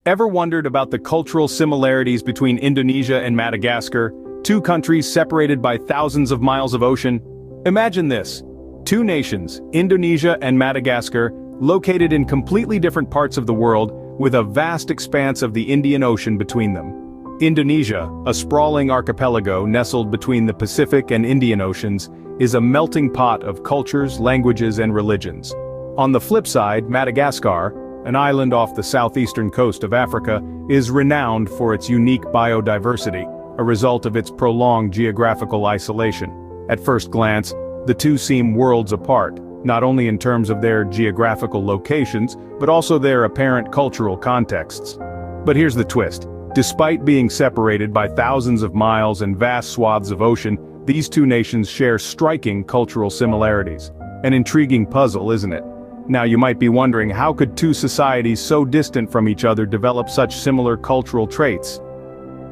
Ever wondered about the cultural similarities between Indonesia and Madagascar, two countries separated by thousands of miles of ocean? Imagine this. Two nations, Indonesia and Madagascar, located in completely different parts of the world, with a vast expanse of the Indian Ocean between them. Indonesia, a sprawling archipelago nestled between the Pacific and Indian Oceans, is a melting pot of cultures, languages, and religions. On the flip side, Madagascar, an island off the southeastern coast of Africa, is renowned for its unique biodiversity, a result of its prolonged geographical isolation. At first glance, the two seem worlds apart, not only in terms of their geographical locations, but also their apparent cultural contexts. But here's the twist. Despite being separated by thousands of miles and vast swaths of ocean, these two nations share striking cultural similarities. An intriguing puzzle, isn't it? Now you might be wondering, how could two societies so distant from each other develop such similar cultural traits?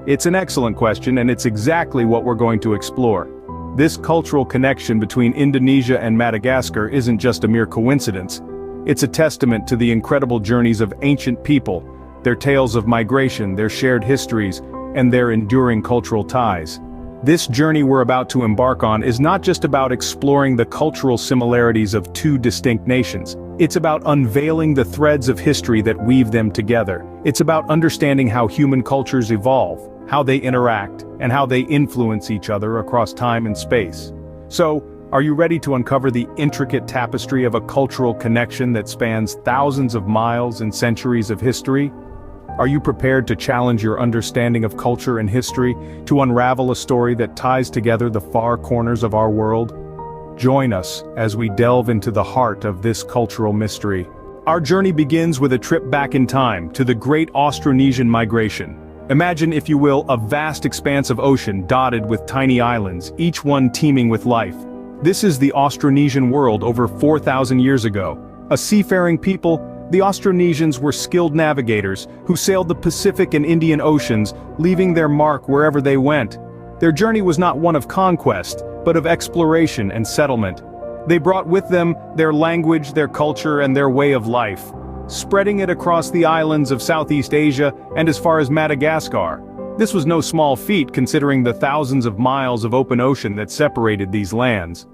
It's an excellent question, and it's exactly what we're going to explore. This cultural connection between Indonesia and Madagascar isn't just a mere coincidence. It's a testament to the incredible journeys of ancient people, their tales of migration, their shared histories, and their enduring cultural ties. This journey we're about to embark on is not just about exploring the cultural similarities of two distinct nations. It's about unveiling the threads of history that weave them together. It's about understanding how human cultures evolve, how they interact, and how they influence each other across time and space. So, are you ready to uncover the intricate tapestry of a cultural connection that spans thousands of miles and centuries of history? Are you prepared to challenge your understanding of culture and history, to unravel a story that ties together the far corners of our world? Join us as we delve into the heart of this cultural mystery. Our journey begins with a trip back in time to the great Austronesian migration. Imagine, if you will, a vast expanse of ocean dotted with tiny islands, each one teeming with life. This is the Austronesian world over 4,000 years ago. A seafaring people, the Austronesians were skilled navigators who sailed the Pacific and Indian Oceans, leaving their mark wherever they went. Their journey was not one of conquest, but of exploration and settlement. They brought with them their language, their culture, and their way of life, spreading it across the islands of Southeast Asia and as far as Madagascar. This was no small feat considering the thousands of miles of open ocean that separated these lands.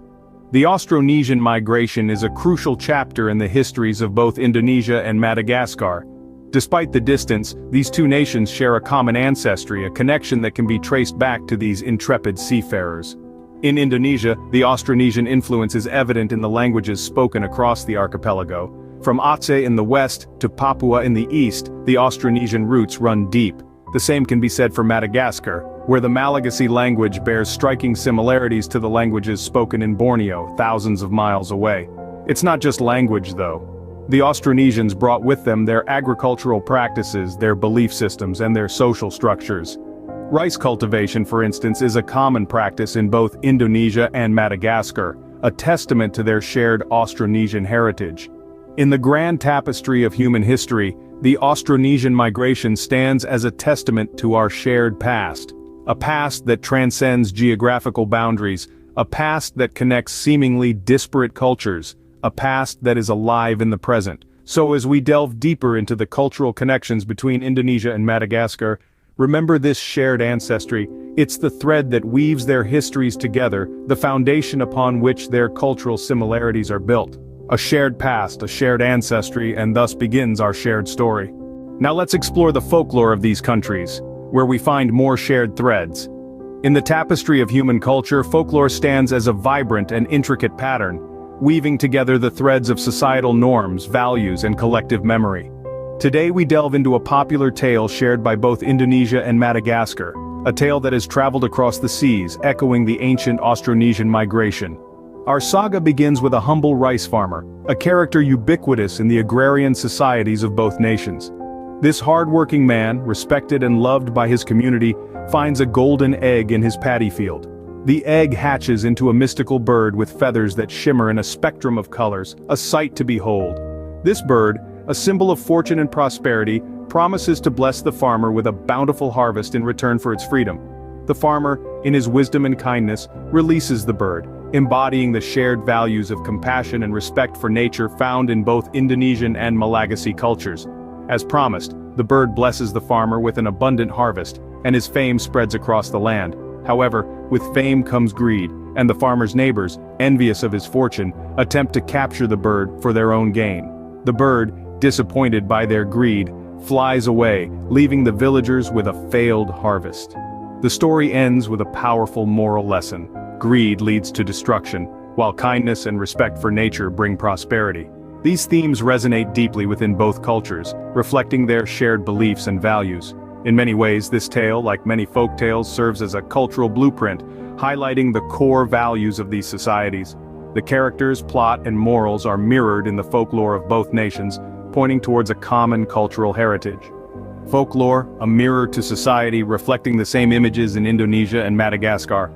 The Austronesian migration is a crucial chapter in the histories of both Indonesia and Madagascar. Despite the distance, these two nations share a common ancestry, a connection that can be traced back to these intrepid seafarers. In Indonesia, the Austronesian influence is evident in the languages spoken across the archipelago. From Aceh in the west to Papua in the east, the Austronesian roots run deep. The same can be said for Madagascar, where the Malagasy language bears striking similarities to the languages spoken in Borneo, thousands of miles away. It's not just language, though. The Austronesians brought with them their agricultural practices, their belief systems, and their social structures. Rice cultivation, for instance, is a common practice in both Indonesia and Madagascar, a testament to their shared Austronesian heritage. In the grand tapestry of human history, the Austronesian migration stands as a testament to our shared past. A past that transcends geographical boundaries, a past that connects seemingly disparate cultures, a past that is alive in the present. So as we delve deeper into the cultural connections between Indonesia and Madagascar, remember this shared ancestry. It's the thread that weaves their histories together, the foundation upon which their cultural similarities are built. A shared past, a shared ancestry, and thus begins our shared story. Now let's explore the folklore of these countries, where we find more shared threads. In the tapestry of human culture, folklore stands as a vibrant and intricate pattern, weaving together the threads of societal norms, values, and collective memory. Today we delve into a popular tale shared by both Indonesia and Madagascar, a tale that has traveled across the seas, echoing the ancient Austronesian migration. Our saga begins with a humble rice farmer, a character ubiquitous in the agrarian societies of both nations. This hard-working man, respected and loved by his community, finds a golden egg in his paddy field. The egg hatches into a mystical bird with feathers that shimmer in a spectrum of colors, a sight to behold. This bird, a symbol of fortune and prosperity, promises to bless the farmer with a bountiful harvest in return for its freedom. The farmer, in his wisdom and kindness, releases the bird, embodying the shared values of compassion and respect for nature found in both Indonesian and Malagasy cultures. As promised, the bird blesses the farmer with an abundant harvest, and his fame spreads across the land. However, with fame comes greed, and the farmer's neighbors, envious of his fortune, attempt to capture the bird for their own gain. The bird, disappointed by their greed, flies away, leaving the villagers with a failed harvest. The story ends with a powerful moral lesson. Greed leads to destruction, while kindness and respect for nature bring prosperity. These themes resonate deeply within both cultures, reflecting their shared beliefs and values. In many ways, this tale, like many folk tales, serves as a cultural blueprint, highlighting the core values of these societies. The characters, plot, and morals are mirrored in the folklore of both nations, pointing towards a common cultural heritage. Folklore, a mirror to society, reflecting the same images in Indonesia and Madagascar.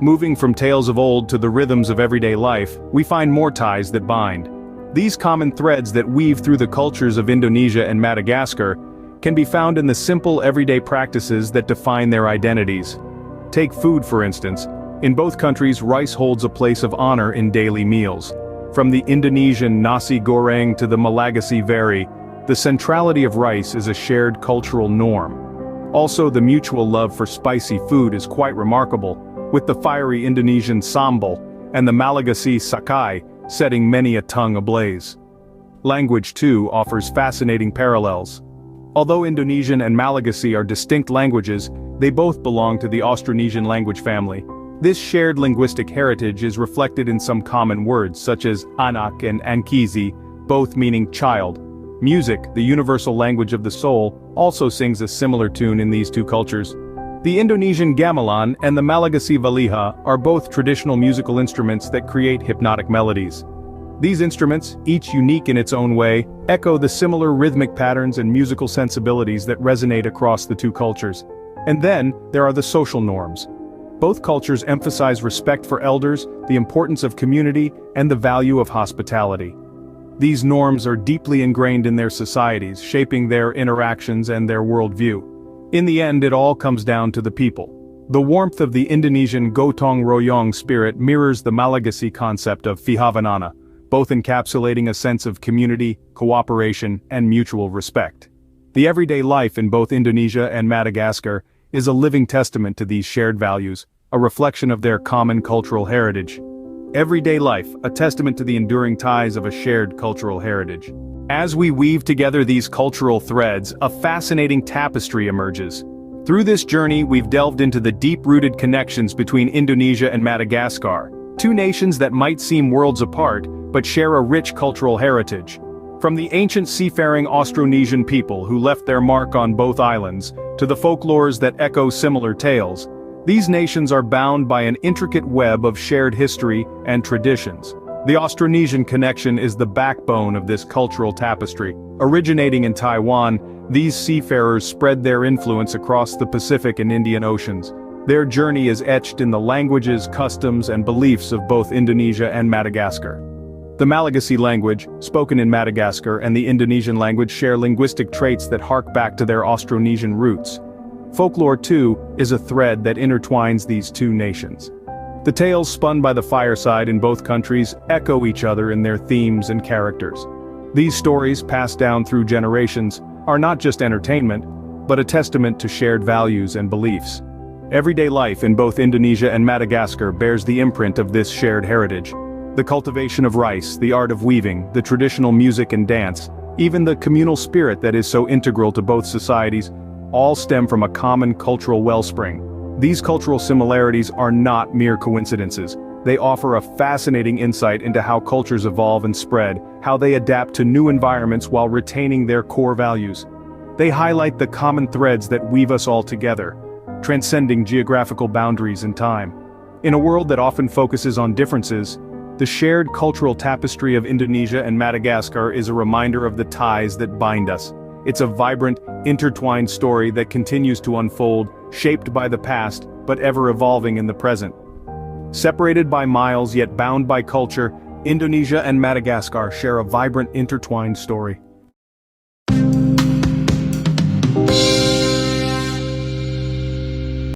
Moving from tales of old to the rhythms of everyday life, we find more ties that bind. These common threads that weave through the cultures of Indonesia and Madagascar can be found in the simple everyday practices that define their identities. Take food for instance. In both countries, rice holds a place of honor in daily meals. From the Indonesian nasi goreng to the Malagasy veri, the centrality of rice is a shared cultural norm. Also, the mutual love for spicy food is quite remarkable, with the fiery Indonesian sambal and the Malagasy sakai setting many a tongue ablaze. Language, too, offers fascinating parallels. Although Indonesian and Malagasy are distinct languages, they both belong to the Austronesian language family. This shared linguistic heritage is reflected in some common words such as anak and ankizi, both meaning child. Music, the universal language of the soul, also sings a similar tune in these two cultures. The Indonesian gamelan and the Malagasy valiha are both traditional musical instruments that create hypnotic melodies. These instruments, each unique in its own way, echo the similar rhythmic patterns and musical sensibilities that resonate across the two cultures. And then, there are the social norms. Both cultures emphasize respect for elders, the importance of community, and the value of hospitality. These norms are deeply ingrained in their societies, shaping their interactions and their worldview. In the end, it all comes down to the people. The warmth of the Indonesian gotong royong spirit mirrors the Malagasy concept of fihavanana, both encapsulating a sense of community, cooperation, and mutual respect. The everyday life in both Indonesia and Madagascar is a living testament to these shared values, a reflection of their common cultural heritage. Everyday life, a testament to the enduring ties of a shared cultural heritage. As we weave together these cultural threads, a fascinating tapestry emerges. Through this journey, we've delved into the deep-rooted connections between Indonesia and Madagascar, two nations that might seem worlds apart, but share a rich cultural heritage. From the ancient seafaring Austronesian people who left their mark on both islands, to the folklores that echo similar tales, these nations are bound by an intricate web of shared history and traditions. The Austronesian Connection is the backbone of this cultural tapestry. Originating in Taiwan, these seafarers spread their influence across the Pacific and Indian Oceans. Their journey is etched in the languages, customs, and beliefs of both Indonesia and Madagascar. The Malagasy language, spoken in Madagascar, and the Indonesian language share linguistic traits that hark back to their Austronesian roots. Folklore, too, is a thread that intertwines these two nations. The tales spun by the fireside in both countries echo each other in their themes and characters. These stories, passed down through generations, are not just entertainment, but a testament to shared values and beliefs. Everyday life in both Indonesia and Madagascar bears the imprint of this shared heritage. The cultivation of rice, the art of weaving, the traditional music and dance, even the communal spirit that is so integral to both societies, all stem from a common cultural wellspring. These cultural similarities are not mere coincidences. They offer a fascinating insight into how cultures evolve and spread, how they adapt to new environments while retaining their core values. They highlight the common threads that weave us all together, transcending geographical boundaries and time. In a world that often focuses on differences, the shared cultural tapestry of Indonesia and Madagascar is a reminder of the ties that bind us. It's a vibrant, intertwined story that continues to unfold, shaped by the past, but ever evolving in the present. Separated by miles yet bound by culture, Indonesia and Madagascar share a vibrant, intertwined story.